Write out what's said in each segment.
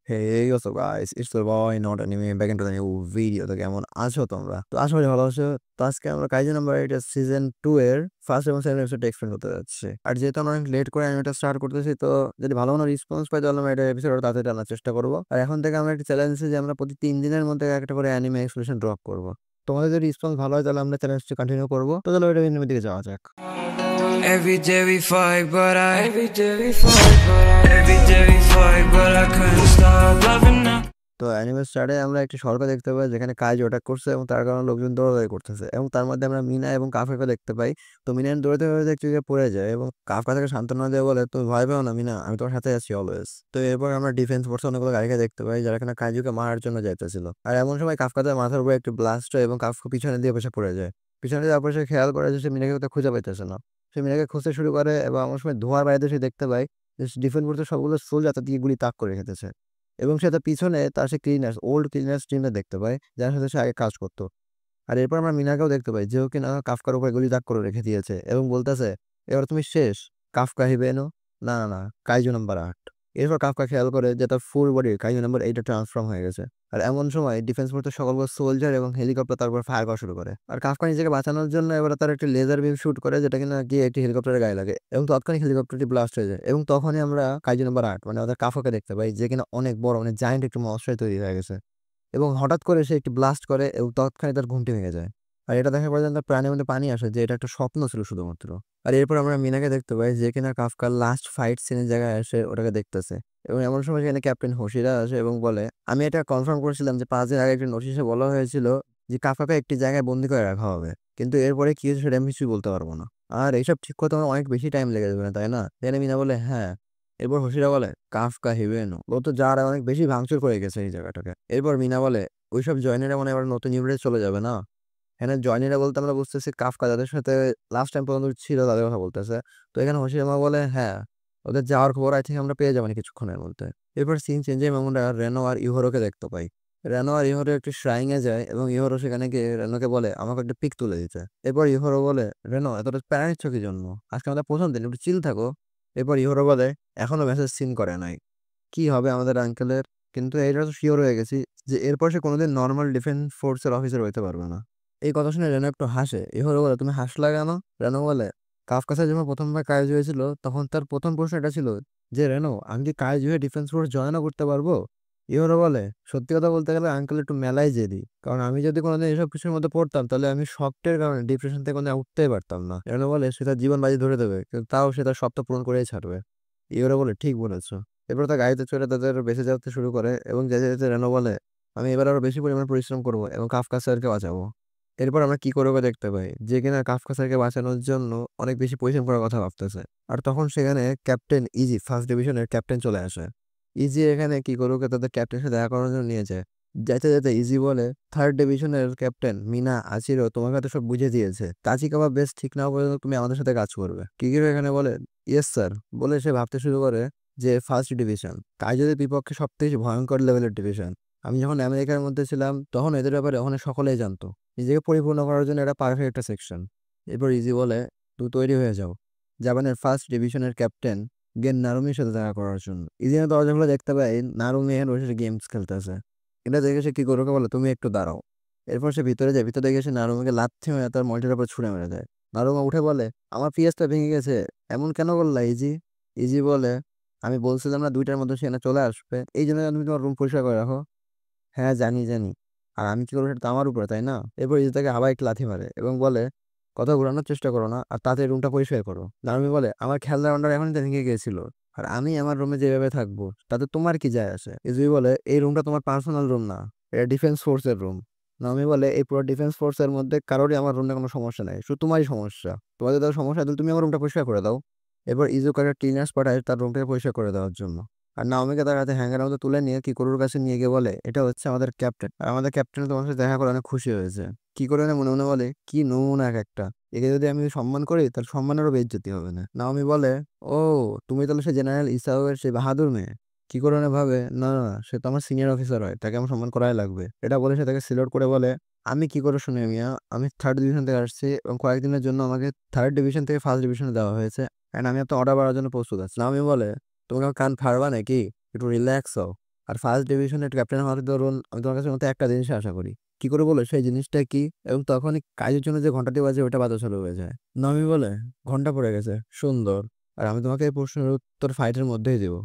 Hey, what's up guys? It's the boy, not anime, back into the new video. তো কেমন আছো তোমরা? তো আশা করি ভালো আছো। তো আজকে আমরা কাইজেন নাম্বার এটা সিজন 2 এর ফার্স্ট এবং সেকেন্ড এপিসোড এক্সপ্লেন করতে যাচ্ছি। আর যেহেতু আমরা অনেক লেট করে অ্যানিমেটা স্টার্ট করতেছি, তো যদি ভালো কোনো রেসপন্স পাই তাহলে আমরা এটা এপিসোড তাড়াতাড়ি আনার চেষ্টা করব। আর এখন থেকে আমরা একটা চ্যালেঞ্জ আছে যে আমরা প্রতি 3 দিনের মধ্যে একটা করে অ্যানিমে এক্সপ্লেনেশন ড্রপ করব। তোমাদের যদি রেসপন্স ভালো হয় তাহলে আমরা চ্যালেঞ্জটা কন্টিনিউ করব। তো চলো এটা এনিমের দিকে যাওয়া যাক। Every day we fight, but I couldn't stop loving her. তো অ্যানিমে স্টার্টে আমরা একটি সড়ক দেখতে পাই যেখানে কাইজু অ্যাটাক করছে এবং তার কারণে লোকজন দৌড়াদৌড়ি করতেছে এবং তার মধ্যে আমরা মিনা এবং কাফকাকে দেখতে পাই। তো মিনা দৌড়াতে দৌড়াতে একটু পড়ে যায় এবং কাফকা তাকে সান্ত্বনা দিয়ে বলে, তুমি ভয় পেও না মিনা, আমি তোমার সাথে আছি অলওয়েজ। তো এরপর আমরা ডিফেন্স ফোর্সে অনেকগুলো গাড়িকে দেখতে পাই যারা এখানে কাইজুকে মারার জন্য যাইতেছিল। আর এমন সময় কাফকাদের মাথার উপরে একটি ব্লাস্ট হয় এবং কাফকা পিছনে দিয়ে বসে পড়ে যায়। পিছনে দিয়ে অবশ্যই সে খেয়াল করে যে সে মিনাকে কোথাও খুঁজে পাইতেছে না। সে মিনাকে খুঁজতে শুরু করে এবং এমন সময় ধোঁয়ার বাইরে সে দেখতে পায় যে ডিফেন্স ফোর্সের সবগুলো সোলজার তার দিকে গুলি তাক করে রেখেছে এবং সে তার পিছনে তার সে ক্লিনার্স ওল্ড ক্লিনার্স টিমটা দেখতে পায় যার সাথে সে আগে কাজ করতো। আর এরপর আমরা মিনাকেও দেখতে পাই যেও কিনা কাফকার উপরে গুলি তাক করে রেখে দিয়েছে এবং বলতেছে, এবার তুমি শেষ, কাফকা হিবেনো। না না না, কাইজু নাম্বার 8। এরপর কাফকা খেয়াল করে যে তার full body kaiju number 8 transform হয়ে গেছে। আর এমন সময় ডিফেন্স ফোর্সের সকলগুলো সোলজার এবং হেলিকপ্টার তারপর ফায়ার করা শুরু করে। আর কাফকা নিজেকে বাঁচানোর জন্য এবার তার একটি লেজার বিম শুট করে যেটা কিনা গিয়ে একটি হেলিকপ্টারের গায়ে লাগে এবং তৎক্ষণিক হেলিকপ্টারটি ব্লাস্ট হয়ে যায় এবং তখনই আমরা কাইজু নাম্বার 8 মানে ওদের কাফকাকে দেখতে পাই যে কিনা অনেক বড় মানে জায়ান্ট একটি মনস্টার তৈরি হয়ে গেছে এবং হঠাৎ করে সে একটি ব্লাস্ট করে এবং তৎক্ষণাৎ তার ঘুমটি ভেঙে যায়। আর এটা দেখার পর তার প্রাণের মধ্যে পানি আসে যে এটা একটা স্বপ্ন ছিল শুধুমাত্র। আর এরপর আমরা মিনাকে দেখতে পাই যে কিনা কাফকার লাস্ট ফাইট সিনের জায়গায় এসে ওটাকে দেখতেছে এবং এমন সময় সেখানে ক্যাপ্টেন হোশিরা আসে এবং বলে, আমি এটা কনফার্ম করেছিলাম যে 5 দিন আগে একটি নোটিশে বলা হয়েছিল যে কাফকাকে একটি জায়গায় বন্দি করে রাখা হবে, কিন্তু এরপরে কি হয়েছে সেটা আমি কিছুই বলতে পারবো না। আর এইসব ঠিক করতে আমার অনেক বেশি টাইম লেগে যাবে না, তাই না? তাই মিনা বলে হ্যাঁ। এরপর হোশিরা বলে, কাফকা হিবেনো ও তো যার অনেক বেশি ভাঙচুর করে গেছে এই জায়গাটাকে। এরপর মিনা বলে, ওইসব জয়নিরা মনে হয় এবার নতুন ইউনিটে চলে যাবে না? এখানে জয়নিরা বলতে আমরা বুঝতেছি কাফকা যাদের সাথে লাস্ট টাইম পর্যন্ত ছিল তাদের কথা বলতেছে। তো এখানে হোশিয়ামা বলে হ্যাঁ, ওদের যাওয়ার খবর আই থিঙ্ক আমরা পেয়ে যাবো কিছুক্ষণের মধ্যে। এরপর সিন চেঞ্জে আমরা রেনো আর ইহোরোকে দেখতে পাই। রেনো আর ইহোরো একটি শ্রাইনে যায় এবং ইহোরো সেখানে গিয়ে রেনোকে বলে আমাকে একটা পিক তুলে দিতে। এরপর ইহোরো বলে, রেনো এতটা প্যারা নিচ্ছ কি জন্য, আজকে আমাদের প্রথম দিন, একটু চিল থাকো। এরপর ইহোরো বলে, এখনো মেসেজ সিন করে নাই, কি হবে আমাদের আঙ্কেলের? কিন্তু এটা তো শিওর হয়ে গেছি যে এরপর সে কোনোদিন নর্মাল ডিফেন্স ফোর্সের অফিসার হইতে পারবে না। এই কথা শুনে রেনো একটু হাসে। ইহোরো বলে, তুমি হাসলা কেন? রেনো বলে, কাফকাসে যখন প্রথমবার কাজ হয়েছিল তখন তার প্রথম প্রশ্ন এটা ছিল যে, রেনো আমি কি কাজ হয়ে ডিফেন্স ফোর্স জয়েনও করতে পারবো? ইহোরো বলে, সত্যি কথা বলতে গেলে আঙ্কেল একটু মেলাই জেদি, কারণ আমি যদি কোনোদিন এসব কিছুর মধ্যে পড়তাম তাহলে আমি শক্টের কারণে ডিপ্রেশন থেকে কোনো উঠতেই পারতাম না। রেনো বলে, সে তার জীবন বাজি ধরে দেবে কিন্তু তাও সে তার স্বপ্ন পূরণ করেই ছাড়বে। ইহোরো বলে, ঠিক বলেছো। এরপর তার গাড়িতে চড়ে তাদের বেঁচে যেতে শুরু করে এবং যেতে যেতে রেনো বলে, আমি এবার আরো বেশি পরিমাণে পরিশ্রম করবো এবং কাফকা স্যারকে বাঁচাবো। এরপর আমরা কি করবো দেখতে পাই যে কিনা কাফকা স্যারকে বাঁচানোর জন্য অনেক বেশি পরিশ্রম করার কথা ভাবতেছে। আর তখন সেখানে ক্যাপ্টেন ইজি ফার্স্ট ডিভিশনের ক্যাপ্টেন চলে আসে। ইজি এখানে কি করুকে তাদের ক্যাপ্টেনের সাথে দেখা করার জন্য নিয়ে যায়। যাইতে যেতে ইজি বলে, থার্ড ডিভিশনের ক্যাপ্টেন মিনা আচিরো তোমাকে তো সব বুঝে দিয়েছে, তাচিকাওয়া বেশ ঠিক না পর্যন্ত তুমি আমাদের সাথে কাজ করবে। কিকিরো এখানে বলে, ইয়েস স্যার বলে সে ভাবতে শুরু করে যে ফার্স্ট ডিভিশন কাইজোদের বিপক্ষে সবথেকে ভয়ঙ্কর লেভেলের ডিভিশন। আমি যখন আমেরিকার মধ্যে ছিলাম তখন এদের ব্যাপারে ওখানে সকলেই জানতো। নিজেকে পরিপূর্ণ করার জন্য এটা পারফেক্ট একটা সেকশন। এরপর ইজি বলে, তুই তৈরি হয়ে যাও জাপানের ফার্স্ট ডিভিশনের ক্যাপ্টেন গেন নারুমির সাথে দেখা করার জন্য। ইজি দরজাগুলো দেখতে পাই নারুমি এখানে বসে গেমস খেলতেছে। এটা দেখে সে কি করোকে বলে, তুমি একটু দাঁড়াও। এরপর সে ভিতরে যায়, ভিতরে দেখে সে নারুমিকে লাথি মেরে তার মল্টির উপর ছুঁড়ে মেরে দেয়। নারুমা উঠে বলে, আমার পিএসটা ভেঙে গেছে, এমন কেন বললা ইজি? ইজি বলে, আমি বলছিলাম না 2টার মধ্যে সে না চলে আসবে, এই জন্য তুমি তোমার রুম পরিষ্কার করে রাখো। হ্যাঁ জানি জানি, আর আমি কি করবো সেটা তো আমার উপরে, তাই না? এরপর ইজি তাকে আবার একটু লাথি মারে এবং বলে, কথা ঘোরানোর চেষ্টা করো না আর তাতে রুমটা পরিষ্কার করো। নারুমি বলে, আমার খেলনার অন্ডার এখনই তো ভেঙে গিয়েছিল আর আমি আমার রুমে যেভাবে থাকবো তাতে তোমার কি যায় আসে? ইজুই বলে, এই রুমটা তোমার পার্সোনাল রুম না, এটা ডিফেন্স ফোর্সের রুম। নাওমি বলে, এই পুরো ডিফেন্স ফোর্সের মধ্যে কারোরই আমার রুমে কোনো সমস্যা নাই, শুধু তোমারই সমস্যা, তোমাদের তার সমস্যা তাহলে তুমি আমার রুমটা পরিষ্কার করে দাও। এরপর ইজুকে একটা ক্লিনার্স পাঠায় তার রুমটাকে পরিষ্কার করে দেওয়ার জন্য। আর নাওমিকে তার হাতে হ্যাঙ্গারের মধ্যে তুলে নিয়ে কিকোরোর কাছে নিয়ে গিয়ে বলে, এটা হচ্ছে আমাদের ক্যাপ্টেন আর আমাদের ক্যাপ্টেন তোমার সাথে দেখা করে অনেক খুশি হয়েছে। কি করে না মনে মনে বলে, কি নমুনা এক একটা, একে যদি আমি সম্মান করি তাহলে সম্মানেরও বেইজ্জতি হবে না। নাওমি বলে, ও তুমি তাহলে সে জেনারেল ইসাওয়ের সেই বাহাদুর মেয়ে? কি করে না ভাবে, না না না, সে তো আমার সিনিয়র অফিসার হয়, তাকে আমার সম্মান করাই লাগবে। এটা বলে সে তাকে সিলেক্ট করে বলে, আমি কি করে শুনে মিয়া, আমি থার্ড ডিভিশন থেকে আসছি এবং কয়েকদিনের জন্য আমাকে থার্ড ডিভিশন থেকে ফার্স্ট ডিভিশনে দেওয়া হয়েছে এন্ড আমি তো অর্ডার বাড়ার জন্য প্রস্তুত আছি। নাওমি বলে, তোমাকে আমার কান ফাড়বা নাকি, একটু রিল্যাক্স হও। আর ফার্স্ট ডিভিশনের ক্যাপ্টেন হওয়ার ধরুন আমি তোমার কাছে মতো একটা জিনিস আশা করি। কি করে বলো সেই জিনিসটা কি? এবং তখনই কাজের জন্য যে ঘন্টাটি বাজে ওটা বাজা চালু হয়ে যায়। নামি বলে, ঘন্টা পড়ে গেছে, সুন্দর। আর আমি তোমাকে এই প্রশ্নের উত্তর ফাইটের মধ্যেই দেবো।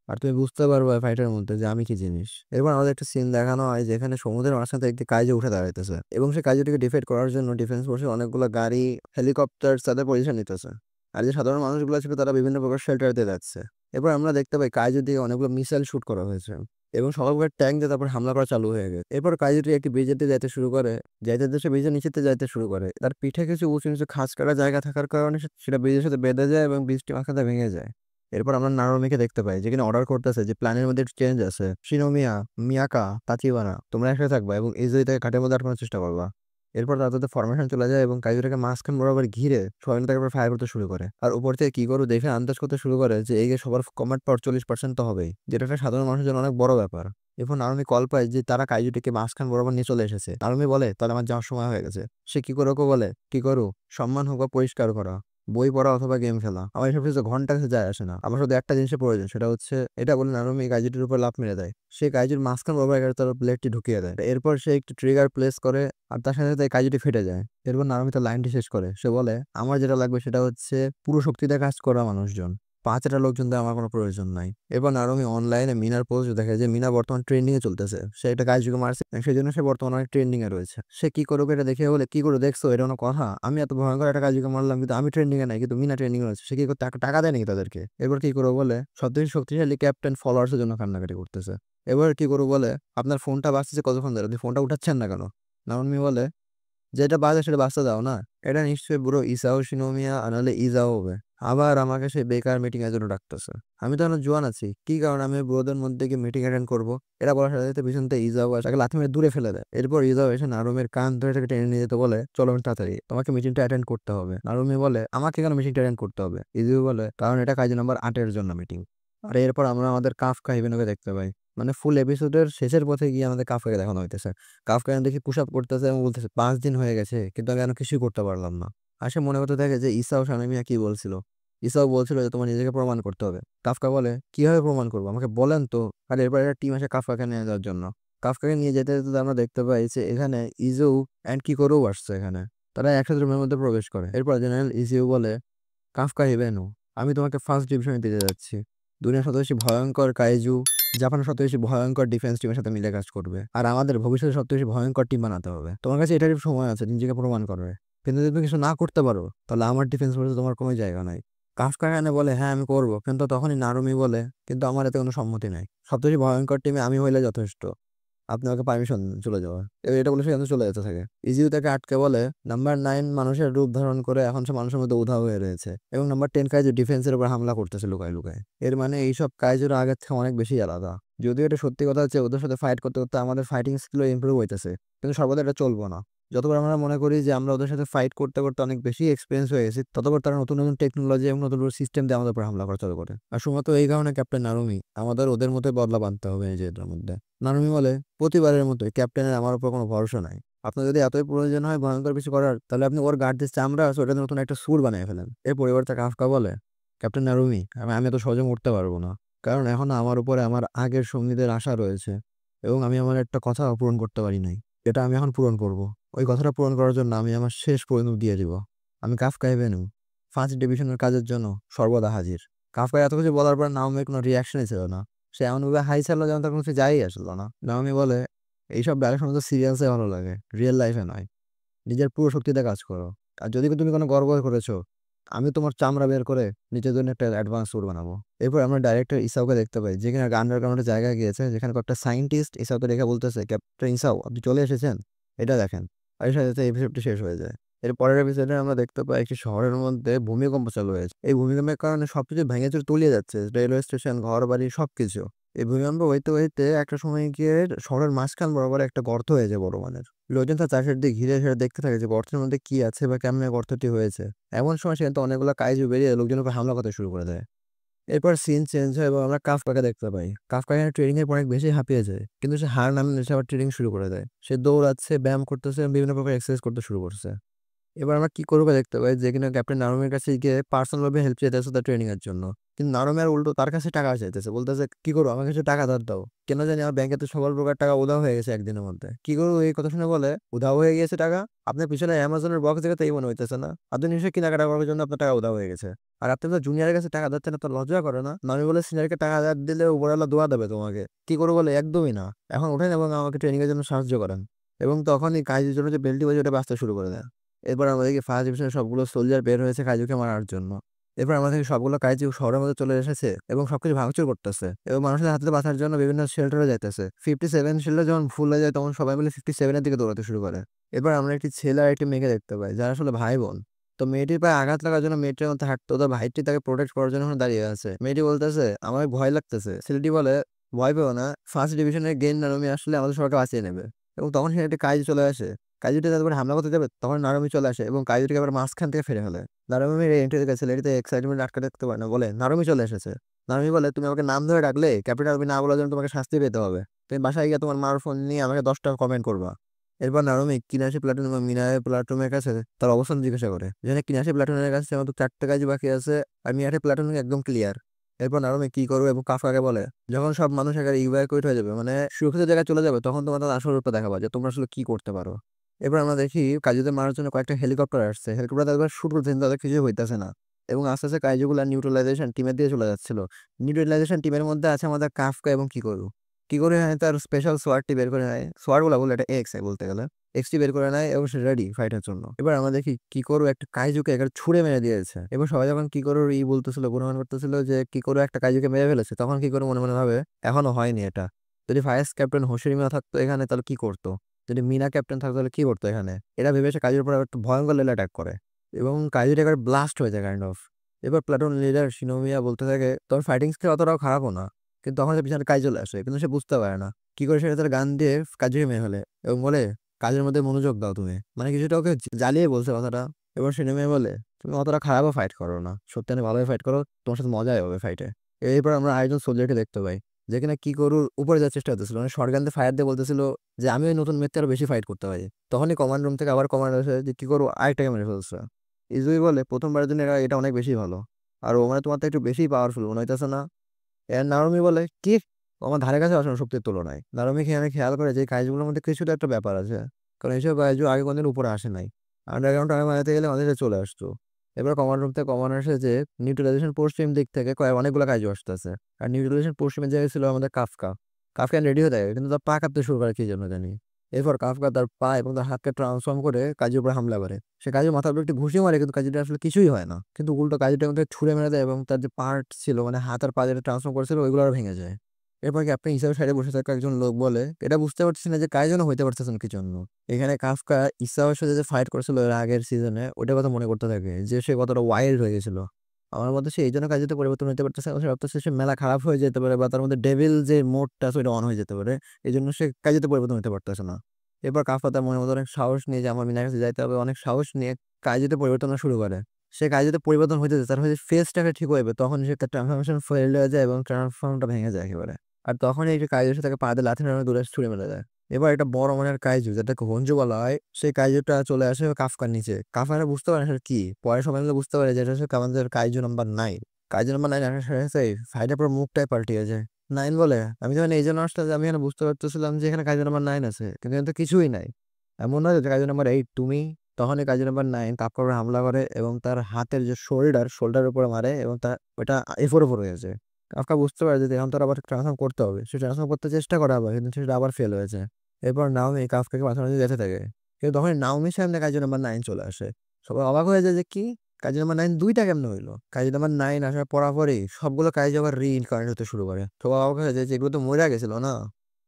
আর তুমি বুঝতে পারবে ফাইটের মধ্যে যে আমি কি জিনিস। এরপর আমাদের একটা সিন দেখানো হয় যেখানে সমুদ্রের মাঝখান থেকে একটি কাইজো উঠে দাঁড়াইতেছে এবং সে কাইজোটিকে ডিফেন্ড করার জন্য ডিফেন্স ফোর্সের অনেকগুলো গাড়ি, হেলিকপ্টার তাদের পজিশন নিতেছে। আর যে সাধারণ মানুষগুলো ছিল তারা বিভিন্ন প্রকার শেল্টার দিয়ে যাচ্ছে। এরপর আমরা দেখতে পাই কাইজোর দিকে অনেকগুলো মিসাইল শুট করা হয়েছে এবং সকল প্রকার ট্যাঙ্ক দিয়ে তারপর হামলা করা চালু হয়ে গেছে। এরপর কাইজোটি একটি ব্রিজের দিয়ে যাইতে শুরু করে, যাইতে যাইতে সে ব্রিজের নিচেতে যাইতে শুরু করে। তার পিঠে কিছু উঁচু নিচু খাঁজ কাটা জায়গা থাকার কারণে সেটা ব্রিজের সাথে বেঁধে যায় এবং ব্রিজটি মাঝখানে ভেঙে যায়। এরপর আমরা নারুমিকে দেখতে পাই যেখানে অর্ডার করতেছে যে প্ল্যানের মধ্যে একটু চেঞ্জ আছে, শিনোমিয়া, মিয়াকা, তাচিবানা তোমরা একসাথে থাকবা এবং ইজিলি তাকে ঘাটের মধ্যে আটকানোর চেষ্টা করবা। এরপর তাদের ফরমেশন চলে যায় এবং কাইজুটাকে মাঝখান বরাবর ঘিরে সবাই মিলে তাকে ফায়ার করতে শুরু করে। আর উপর থেকে কি করো দেখে আন্দাজ করতে শুরু করে যে এই সবার কম্যাট পাওয়ার 40% তো হবেই, যেটা একটা সাধারণ মানুষের জন্য অনেক বড় ব্যাপার। এরপর নারুমি কল পায় যে তারা কাইজুটিকে মাঝখান বরাবর নিয়ে চলে এসেছে। নারুমি বলে তাহলে আমার যাওয়ার সময় হয়ে গেছে। সে কি করো বলে, কি করু, সম্মান হোক বা পরিষ্কার করা, বই পড়া অথবা গেম খেলা, আমার এসব কিছু ঘন্টা কাছে যায় আসে না। আমার শুধু একটা জিনিসের প্রয়োজন, সেটা হচ্ছে এটা বলে নারুমি কাইজুটির উপর লাফ মেরে দেয়। সে কাইজুর মাঝখান বরাবর তার ব্লেডটি ঢুকিয়ে দেয়। এরপর সে একটু ট্রিগার প্লেস করে আর তার সাথে সাথে কাইজুটি ফেটে যায়। এরপর নারুমি তার লাইনটি শেষ করে, সে বলে আমার যেটা লাগবে সেটা হচ্ছে পুরো শক্তিতে কাজ করা মানুষজন, 5টা লোকজন দিয়ে আমার কোনো প্রয়োজন নাই। এবার নারুমি অনলাইনে মিনার পোস্ট দেখে যে মিনা বর্তমান ট্রেন্ডিং এ চলতেছে, সে একটা কাইজুকে মারছে সেই জন্য সে বর্তমানে অনেক ট্রেন্ডিং এ রয়েছে। সে কি করবে এটা দেখে বলে, কি করে দেখছো, এটা কোনো কথা, আমি এত ভয়ঙ্কর একটা কাইজুকে মারলাম কিন্তু আমি ট্রেন্ডিং এ নাই, কিন্তু মিনা ট্রেন্ডিং এ রয়েছে। সে কি করতে টাকা দেয় নাকি তাদেরকে? এবার কি করবো বলে সবথেকে শক্তিশালী ক্যাপ্টেন ফলোয়ার্স এর জন্য কান্নাকাটি করতেছে। এবার কি করবো বলে আপনার ফোনটা বাজতেছে কতক্ষণ ধরে, আপনি ফোনটা উঠাচ্ছেন না কেন? নারুমি বলে যেটা বাজে সেটা বাঁচতে দাও না। এটা নিশ্চয়ই বুড়ো ইসাও শিনোমিয়া আর নাহলে ইজাও হবে। আবার আমাকে সেই বেকার মিটিং এর জন্য ডাকতেছে। আমি তো এখন জোয়ান আছি, কি কারণে আমি বুড়োদের মধ্যে গিয়ে মিটিং অ্যাটেন্ড করবো? এটা বলার সাথে সাথে পিছন থেকে ইজাও আসে, তাকে লাথি মেরে দূরে ফেলে দেয়। এরপর ইজাও এসে নারুমির কান ধরে তাকে টেনে নিয়ে যেতে বলে চলো তাড়াতাড়ি, তোমাকে মিটিংটা অ্যাটেন্ড করতে হবে। নারুমি বলে আমাকে কেন মিটিংটা অ্যাটেন্ড করতে হবে? ইজিও বলে কারণ এটা কাজ নাম্বার 8 এর জন্য মিটিং। আর এরপর আমরা আমাদের কাফকা হিবেনকে দেখতে পাই। মানে ফুল এপিসোডের শেষের পথে গিয়ে আমাদের কাফকাকে দেখানো হইতেছে। কাফকা দেখি পুশ আপ করতেছে এবং বলতেছে 5 দিন হয়ে গেছে কিন্তু আমি কেন কিছুই করতে পারলাম না। আর সে মনে করতে থাকে যে ইসাও সানামিয়া কি বলছিল। ইসাও বলছিল যে তোমার নিজেকে প্রমাণ করতে হবে। কাফকা বলে কিভাবে প্রমাণ করবো আমাকে বলেন তো। আর এরপর একটা টিম আসে কাফকাকে নিয়ে যাওয়ার জন্য। কাফকাকে নিয়ে যেতে যেতে আমরা দেখতে পাই যে এখানে ইজু অ্যান্ড কিকোরও আসছে এখানে। তারা একসাথে রুমের মধ্যে প্রবেশ করে। এরপর জেনারেল ইজিউ বলে কাফকা হিবেনু, আমি তোমাকে ফার্স্ট ডিভিশনে দিতে যাচ্ছি। দুনিয়ার সবচেয়ে বেশি ভয়ঙ্কর কাইজু জাপানের সবচেয়ে বেশি ভয়ঙ্কর ডিফেন্স টিমের সাথে মিলে কাজ করবে। আর আমাদের ভবিষ্যতে সবচেয়ে বেশি ভয়ঙ্কর টিম বানাতে হবে। তোমার কাছে এটারই সময় আছে নিজেকে প্রমাণ করবে। কিন্তু যদি তুমি কিছু না করতে পারো তাহলে আমার ডিফেন্স ফোর্সে তোমার কোনো জায়গা নাই। কাফকা এখানে বলে হ্যাঁ আমি করবো, কিন্তু তখনই নারুমি বলে কিন্তু আমার এতে কোনো সম্মতি নাই। সবচেয়ে বেশি ভয়ঙ্কর টিমে আমি হইলে যথেষ্ট, আপনি ওকে পারমিশন চলে যাওয়ার। এটা বলে সে কিন্তু চলে যেতে থাকে। ইজিও তাকে আটকে বলে নাম্বার 9 মানুষের রূপ ধারণ করে এখন সে মানুষের মধ্যে উধাও হয়ে রয়েছে এবং নাম্বার 10 কাইজু ডিফেন্সের উপর হামলা করতেছে লুকায় লুকায়। এর মানে এইসব কাইজুরা আগের থেকে অনেক বেশি আলাদা। যদিও এটা সত্যি কথা হচ্ছে ওদের সাথে ফাইট করতে করতে আমাদের ফাইটিং স্কিলও ইমপ্রুভ হইতেছে, কিন্তু সর্বদা এটা চলবো না। যতবার আমরা মনে করি যে আমরা ওদের সাথে ফাইট করতে করতে অনেক বেশি এক্সপিরিয়েন্স হয়ে গেছি, ততবার তারা নতুন নতুন টেকনোলজি এবং নতুন নতুন সিস্টেম দিয়ে আমাদের উপর হামলা করা চালু করে। আর শুধুমাত্র এই কারণে ক্যাপ্টেন নারুমি আমাদের ওদের মতো বদলা বানতে হবে নিজেদের মধ্যে। নারুমি বলে প্রতিবারের মতোই ক্যাপ্টেনের আমার উপর কোনো ভরসা নাই। আপনার যদি এতই প্রয়োজন হয় ভয়ঙ্কর কিছু করার তাহলে আপনি ওর গার্ডদের চামড়া আছে ওটা দিয়ে নতুন একটা সুর বানিয়ে ফেলেন। এর পরিবর্তে কাফকা বলে ক্যাপ্টেন নারুমি আমি এত সহজে মরতে পারবো না, কারণ এখন আমার উপরে আমার আগের সঙ্গীদের আশা রয়েছে এবং আমি আমার একটা কথা পূরণ করতে পারি নাই, এটা আমি এখন পূরণ করব। ওই কথাটা পূরণ করার জন্য আমি আমার শেষ পরিণতি দিয়ে দিব। আমি কাফকা এভেনু ফার্স্ট ডিভিশনের কাজের জন্য সর্বদা হাজির। কাফকা এত কিছু বলার পর নাওমির কোনো রিয়াকশনই ছিল না। সে এমনভাবে হাই ছাড়লো যেমন তার কোনো কিছু যাই আসলো না। নাওমি বলে এইসব ব্যাপার শুনতে সিরিয়াসে ভালো লাগে, রিয়েল লাইফে নয়। নিজের পুরো শক্তিতে কাজ করো। আর যদি তুমি কোনো গর্ব করেছো আমি তোমার চামড়া বের করে নিজের জন্য একটা অ্যাডভান্স ট্যুর বানাবো। এরপর আমরা ডাইরেক্টর ইসাওকে দেখতে পাই যেখানে আন্ডারগ্রাউন্ডের জায়গায় গিয়েছে, যেখানে কয়েকটা সায়েন্টিস্ট ইসাওকে দেখে বলতেছে ক্যাপ্টেন ইসাও আপনি চলে এসেছেন, এটা দেখেন। আর এর সাথে সাথে এপিসোডটি শেষ হয়ে যায়। এর পরের এপিসোডে আমরা দেখতে পাই একটি শহরের মধ্যে ভূমিকম্প চালু হয়েছে। এই ভূমিকম্পের কারণে সবকিছু ভেঙে চুরে তলিয়ে যাচ্ছে, রেলওয়ে স্টেশন, ঘর বাড়ি সবকিছু। এই ভূমিকম্প হইতে হইতে একটা সময় গিয়ে শহরের মাঝখান বরাবর একটা গর্ত হয়ে যায় বড় মানের। লোকজন তার চাষের দিকে ঘিরে সেটা দেখতে থাকে যে গর্তের মধ্যে কি আছে বা কেমন গর্তটি হয়েছে। এমন সময় সেখানে তো অনেকগুলো কাইজু বেরিয়ে লোকজনের উপর হামলা করতে শুরু করে দেয়। এরপর সিন চেঞ্জ হয় এবং আমরা কাফকাকে দেখতে পাই। কাফকা এখানে ট্রেনিং এর পর অনেক বেশি হাঁপিয়ে যায়, কিন্তু সে হার নামলে সে আবার ট্রেনিং শুরু করে দেয়। সে দৌড়াচ্ছে, ব্যায়াম করতেছে এবং বিভিন্ন প্রকার এক্সারসাইজ করতে শুরু করছে। এবার আমরা কি করবো দেখতে পাই যে কিনা ক্যাপ্টেন নারুমির কাছে গিয়ে পার্সোনাল ভাবে হেল্প চাইতেছে তার ট্রেনিং এর জন্য, কিন্তু নারুমি আর উল্টো তার কাছে টাকা চাইতেছে, বলতেছে কি করবো আমার কাছে টাকা ধার দাও, কেন জানি আমার ব্যাংকে তো সকল প্রকার টাকা উধাও হয়ে গেছে একদিনের মধ্যে। কি করবো এই কথা শুনে বলে, উধাও হয়ে গেছে টাকা? আপনার পিছনে অ্যামাজনের বক্স দেখে তাই মনে হইতেছে না? আপনি নিশ্চয়ই কেনাকাটা করার জন্য আপনার টাকা উধাও হয়ে গেছে, আর আপনি তো জুনিয়রের কাছে টাকা দিচ্ছেন, তো লজ্জা করে না? নারুমি বলে সিনিয়রকে টাকা ধার দিলে উপরওয়ালা দোয়া দেবে তোমাকে। কি করবো বলে, একদমই না, এখন ওঠেন এবং আমাকে ট্রেনিং এর জন্য সাহায্য করেন। এবং তখনই কাজের জন্য যে বেল্টি বাজে ওটা বাঁচতে শুরু করে দেয়। এরপর আমাদেরকে ফার্স্ট ডিভিশনের সবগুলো সোলজার বের হয়েছে কাইজুকে মারার জন্য। এরপর আমাদের সবগুলো কাইজু শহরের মধ্যে চলে এসেছে এবং সবকিছু ভাঙচুর করতেছে এবং মানুষের হাতে বাঁচার জন্য বিভিন্ন শেল্টারে যাইতেছে। 57 শেল্টার যখন ফুল হয়ে যায় তখন সবাই মিলে 57-এর দিকে দৌড়াতে শুরু করে। এবার আমরা একটি ছেলে আর একটি মেয়েকে দেখতে পাই যারা আসলে ভাই বোন। তো মেয়েটির পায়ে আঘাত লাগার জন্য মেয়েটির মধ্যে হাঁটতো, তো ভাইটি তাকে প্রোটেক্ট করার জন্য ওখানে দাঁড়িয়ে আছে। মেয়েটি বলতেছে আমার ভয় লাগতেছে, ছেলেটি বলে ভয় পেও না, ফার্স্ট ডিভিশনের গেন নারুমি আসলে আমাদের সবাইকে বাঁচিয়ে নেবে। এবং তখন সেখানে একটি কাইজু চলে আসে। কাইজুটি তারপরে হামলা করতে যাবে তখন নারুমি চলে আসে এবং কাইজুটিকে আবার মাঝখান থেকে ফেলে ফেলে। নারুমির এই এন্ট্রি দেখে ছেলেটিতে এক্সাইটমেন্ট আটকে দেখতে পারে না, বলে নারুমি চলে এসেছে। নারুমি বলে তুমি আমাকে নাম ধরে ডাকলে ক্যাপ্টেন আরবি না বলার জন্য তোমাকে শাস্তি পেতে হবে। তুমি বাসায় গিয়ে তোমার মার ফোন নিয়ে আমাকে 10টা কমেন্ট করবা। এরপর নারুমি কিনাশি প্লাটুন এবং মিনারে প্লাটুনের কাছে তার অবস্থান জিজ্ঞাসা করে, যেখানে কিনাশি প্লাটুনের কাছে মাত্র 4টে কাজ বাকি আছে আর মিনারে প্লাটুন একদম ক্লিয়ার। এরপর নারুমি কি করবে এবং কাফকাকে বলে যখন সব মানুষ এখানে ইভাকুয়েট হয়ে যাবে মানে সুরক্ষিত জায়গায় চলে যাবে তখন তোমার তাদের আসল রূপে দেখাবা যে তোমরা আসলে কি করতে পারো। এবার আমরা দেখি কাজুদের মারার জন্য কয়েকটা হেলিকপ্টার আসছে, হেলিকপ্টার তাদের শুট করতে তাদের কিছু হইতেছে না এবং আস্তে আস্তে কাইজুগুলো নিউট্রালাইজেশন টিমের দিয়ে চলে যাচ্ছিল। নিউট্রালাইজেশন টিমের মধ্যে আছে আমাদের কাফকা এবং কি করু। কি করে হয় তার স্পেশাল সোয়ার্ডটি বের করে নেয়, সোয়ার্ড বলে এটা এক্স বলতে গেলে, এক্সটি বের করে নেয় এবং সে রেডি ফাইটের জন্য। এবার আমরা দেখি কি করু একটা কাইজুকে এখানে ছুড়ে মেরে দিয়েছে। এবার সবাই যখন কি করু বলতেছিল গুণগান করতেছিল যে কি করু একটা কাইজুকে মেরে ফেলেছে, তখন কি করে মনে মনে ভাবে এখনো হয়নি এটা। যদি ভাইস ক্যাপ্টেন হোশিরিমা থাকতো এখানে তাহলে কি করতো, যদি মিনা ক্যাপ্টেন থাকতো তাহলে কি করতো এখানে। এরা ভেবে সে কাজুর উপর একটা ভয়ঙ্কর লেভেল অ্যাটাক করে এবং কাজুটা একবার ব্লাস্ট হয়ে যায় কাইন্ড অফ। এবার প্লাটুন লিডার শিনোমিয়া বলতে থাকে তোর ফাইটিং স্কিল অতটাও খারাপও না, কিন্তু তখন সে পিছনে কাজ চলে আসে কিন্তু সে বুঝতে পারে না। কি করে সেটা তার গান দিয়ে কাজুকে মেরে ফেলে এবং বলে কাজের মধ্যে মনোযোগ দাও তুমি, মানে কিছুটা ওকে জ্বালিয়ে বলছে কথাটা। এবার শিনোমিয়া বলে তুমি অতটা খারাপও ফাইট করো না, সত্যি অনেক ভালোই ফাইট করো, তোমার সাথে মজাই হবে ফাইটে। এরপর আমরা আরেকজন সোলজারকে দেখতে পাই যে কিনা কি করুর উপরে যাওয়ার চেষ্টা করতেছিল, মানে শর্টগান দিয়ে ফায়ার দিয়ে বলতেছিল যে আমি ওই নতুন মেথে আরো বেশি ফাইট করতে পারি। তখনই কমান্ড রুম থেকে আবার কমান্ড আসে যে কি করবো আরেকটাকে মেরে ফেলছে। ইজুই বলে প্রথমবারের জন্য এটা অনেক বেশি ভালো, আর ও মানে তোমার তো একটু বেশি পাওয়ারফুল মনে হইতেছে না? এর নারুমি বলে কি ও আমার ধারে কাছে আসলে শক্তির তুলনায়। নারুমি খেয়ালে খেয়াল করে যে কাইজগুলোর মধ্যে কিছু তো একটা ব্যাপার আছে, কারণ এইসব কাইজু আগে কোনদিন উপরে আসে নাই। আন্ডারগ্রাউন্ড আগে মারাতে গেলে আমাদের চলে আসতো। এবার কমান্ড রুম থেকে কমান্ড আসে যে নিউট্রালাইজেশন পশ্চিম দিক থেকে অনেকগুলো কাইজু আসতেছে, আর নিউট্রালাইজেশন পশ্চিমের জায়গায় ছিল আমাদের কাফকা। কাফকা রেডি হয়ে থাকে কিন্তু তার পা কাঁপতে শুরু করে কি জন্য জানি। এরপর কাফকা তার পা এবং তার হাতকে ট্রান্সফর্ম করে কাজের উপরে হামলা করে। সে কাজের মাথার উপর একটি ঘুষি মারে কিন্তু কাজটা আসলে কিছুই হয় না, কিন্তু উল্টো কাজটা মধ্যে ছুড়ে মেরে দেয় এবং তার যে পার্ট ছিল মানে হাত আর পা যেটা ট্রান্সফর্ম করেছিল ওইগুলো আর ভেঙে যায়। এরপর কি আপনি হিসাবে সাইডে বসে থাকা একজন লোক বলে এটা বুঝতে পারছি না যে কাজ যেন হইতে পারতেছেন কি জন্য। এখানে কাফকা ইসাওয়ের সাথে যে ফাইট করেছিল এর আগের সিজনে ওটার কথা মনে করতে থাকে যে সে কতটা ওয়াইল্ড হয়ে গেছিল। আমার মধ্যে সে এই জন্য কাজেতে পরিবর্তন হতে পারতেছে না, সে ভাবতেছে সে মেলা খারাপ হয়ে যেতে পারে বা তার মধ্যে ডেভিল যে মোডটা আছে ওইটা অন হয়ে যেতে পারে, এই জন্য সে কাজেতে পরিবর্তন হতে পারতেছে না। এরপর কাফকা তার মনের মধ্যে অনেক সাহস নিয়ে যে আমার মিনার কাছে যাইতে হবে, অনেক সাহস নিয়ে কাজেতে পরিবর্তন শুরু করে। সে কাজেতে পরিবর্তন হইতে যায় তার হচ্ছে ফেসটাকে ঠিক হইবে তখন সে তার ট্রান্সফরমেশন ফেল হয়ে যায় এবং ট্রান্সফর্মটা ভেঙে যায় একেবারে। আর তখন এই যে কাইজু এসে তাকে পা দিয়ে লাথি মেরে দূরে ছুঁড়ে মেরে দেয়। এবার একটা বড় মানের কাইজু যেটাকে হঞ্জু বলা হয় সেই কাইজুটা চলে আসে কাফকার নিচে। কাফকারা বুঝতে পারে না সেটা কি, পরে সবাই মিলে বুঝতে পারে যে এটা হচ্ছে আমাদের কাইজু নাম্বার 9। কাইজু নাম্বার 9 আসার সাথে সাথে ফাইটের পর মুখটাই পাল্টিয়ে যায়। 9 বলে আমি যখন এই জন্য আসলে আমি এখানে বুঝতে পারতেছিলাম যে এখানে কাইজু নাম্বার 9 আছে, কিন্তু এখানে তো কিছুই নাই। এমন নয় যে কাইজু নাম্বার 8 তুমি। তখনই কাইজু নাম্বার 9 কাফকার উপর হামলা করে এবং তার হাতের যে শোল্ডার উপরে মারে এবং তা ওটা এফোর ওপর হয়ে যায়। কাফকা বুঝতে পারে যে এখন তার আবার ট্রান্সফর্ম করতে হবে, সে ট্রান্সফর্ম করতে চেষ্টা করে আবার কিন্তু সেটা আবার ফেল হয়েছে। এরপর নাওমি কাফকাকে মাঝে মাঝে যেতে থাকে, কিন্তু তখন নাওমির সামনে কাজী নাম্বার 9 চলে আসে। সবাই অবাক হয়ে যায় যে কি কাজী নাম্বার 9 দুইটা কেমনে হইলো। কাজী নাম্বার 9 আসার পরপরই সবগুলো কাজ আবার রিইনকার্নেট হতে শুরু করে। সবাই অবাক হয়ে যায় যে এগুলো তো মরে গেছিল না।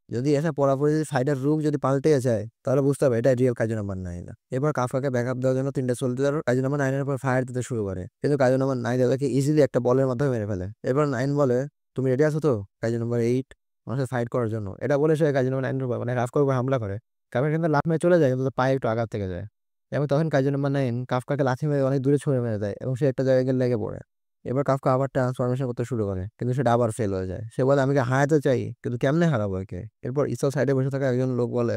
যদি এসে পরাপরি যদি ফাইটার রূপ যদি পাল্টে যায় তাহলে বুঝতে হবে এটা রিয়েল কাজী নাম্বার 9 না। এবার কাফকাকে ব্যাকআপ দেওয়ার জন্য 3টে সোলজার কাজী নাম্বার 9 এর উপর ফায়ার দিতে শুরু করে, কিন্তু কাজী নাম্বার 9 তাদেরকে ইজিলি একটা বলের মাধ্যমে মেরে ফেলে। এবার 9 বলে তুমি রেডি আছো তো কাজী নাম্বার 8 আমার সাথে ফাইট করার জন্য। এটা বলে সে কাজী নাম্বার 9 এর উপর মানে কাফকার উপর হামলা করে। কাফকা কিন্তু লাফ মেরে চলে যায় কিন্তু তার পায়ে একটু আঘাত থেকে যায় এবং তখন কাজী নাম্বার 9 কাফকাকে লাথি মেরে অনেক দূরে ছুঁড়ে মেরে দেয় এবং সে একটা জায়গায় গিয়ে লেগে পড়ে। এবার কাফকা আবার ট্রান্সফরমেশন করতে শুরু করে কিন্তু সেটা আবার ফেল হয়ে যায়। সে বলে আমি হারাতে চাই কিন্তু কেমনে হারাবো একে। এরপর ইসল সাইডে বসে থাকা একজন লোক বলে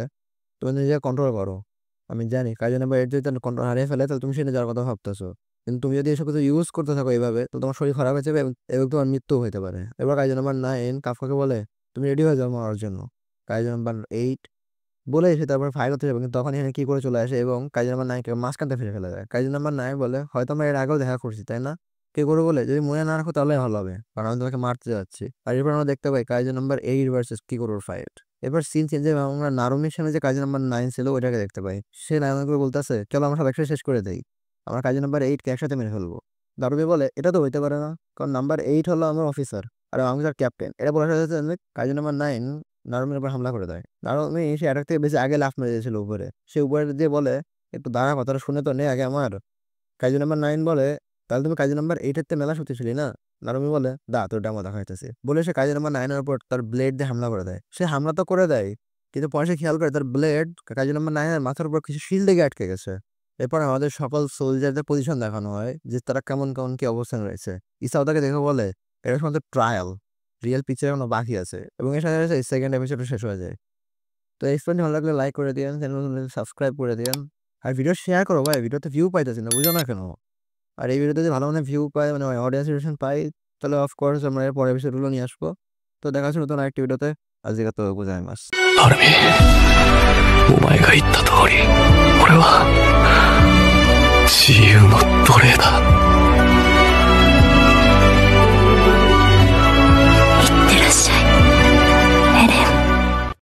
তুমি নিজেকে কন্ট্রোল করো, আমি জানি কাজে নাম্বার 8 যদি তার কন্ট্রোল হারিয়ে ফেলে তাহলে তুমি সেখানে যাওয়ার কথা ভাবতেছো। কিন্তু তুমি যদি এসব কিছু ইউজ করতে থাকো এইভাবে তো তোমার শরীর খারাপ হয়ে যাবে এবং তোমার মৃত্যু হতে পারে। এবার কাজে নাম্বার 9 কাফকাকে বলে তুমি রেডি হয়ে যাও মারার জন্য। কাজে নাম্বার 8 বলে এসে তারপর ফায়ার করতে যাবে, কিন্তু তখন এখানে কি করে চলে আসে এবং কাজী নাম্বার 9 কে মাঝখানতে ফেলে ফেলে দেয়। কাজী নাম্বার 9 বলে হয়তো আমরা এর আগেও দেখা করছি তাই না? কে করে বলে যদি মনে না রাখো তাহলে ভালো হবে, কারণ আমি তোমাকে মারতে যাচ্ছি। আর এরপর আমরা দেখতে পাই কাজী নাম্বার 8 ভার্সেস কিকোরোর ফাইট। এবার সিন চেঞ্জ হয়ে আমরা নারুমির সামনে যে কাজী নাম্বার 9 ছিল ওইটাকে দেখতে পাই। সে নারুমিকে বলতেছে চলো আমরা সব একসাথে শেষ করে দেই, আমরা কাজী নাম্বার 8 কে একসাথে মেরে ফেলবো। নারুমি বলে এটা তো হইতে পারে না, কারণ নাম্বার 8 হলো আমার অফিসার আর আমি তার ক্যাপ্টেন। এটা বলার সাথে সাথে কাজী নাম্বার 9 নারুমির উপর হামলা করে দেয়। নারুমি সে অ্যাটাক থেকে বেশি আগে লাফ মেরে দিয়েছিল উপরে। সে উপরে দিয়ে বলে একটু দাঁড়া, কথাটা শুনে তো নে আগে আমার। কাজী নাম্বার 9 বলে তাহলে তুমি কাজী নাম্বার 8 এর মেলা শক্তিশালী না? নারুমি বলে দা তোর ডামা দেখা হইতেছে বলে সে কাজী নাম্বার 9 এর উপর তার ব্লেড দিয়ে হামলা করে দেয়। সে হামলা তো করে দেয় কিন্তু পরে সে খেয়াল করে তার ব্লেড কাজী নাম্বার 9 এর মাথার উপর কিছু শিল্ডে গিয়ে আটকে গেছে। এরপর আমাদের সকল সোলজারদের পজিশন দেখানো হয় যে তারা কেমন কেমন কি অবস্থান রয়েছে। ইসাও তাকে দেখে বলে এটা শুধু ট্রায়াল, রিয়েল পিকচার এখনো বাকি আছে। এবং এর সাথে সাথে সেকেন্ড এপিসোড শেষ হয়ে যায়। তো এই এক্সপ্লেন ভালো লাগলে লাইক করে দিয়েন, চ্যানেল সাবস্ক্রাইব করে দিয়েন আর ভিডিও শেয়ার করো ভাই, ভিডিওতে ভিউ পাইতেছি না বুঝো না কেন। আর এই ভিডিওতে যদি ভালো মানে ভিউ পাই মানে অডিয়েন্স রিলেশন পাই তাহলে অফকোর্স আমরা এর পরের এপিসোডগুলো নিয়ে আসবো। তো দেখা হচ্ছে নতুন আরেকটি ভিডিওতে। আজকে তো গোজাই মাস। アルミ、お前が言った通り、俺は自由の奴隷だ。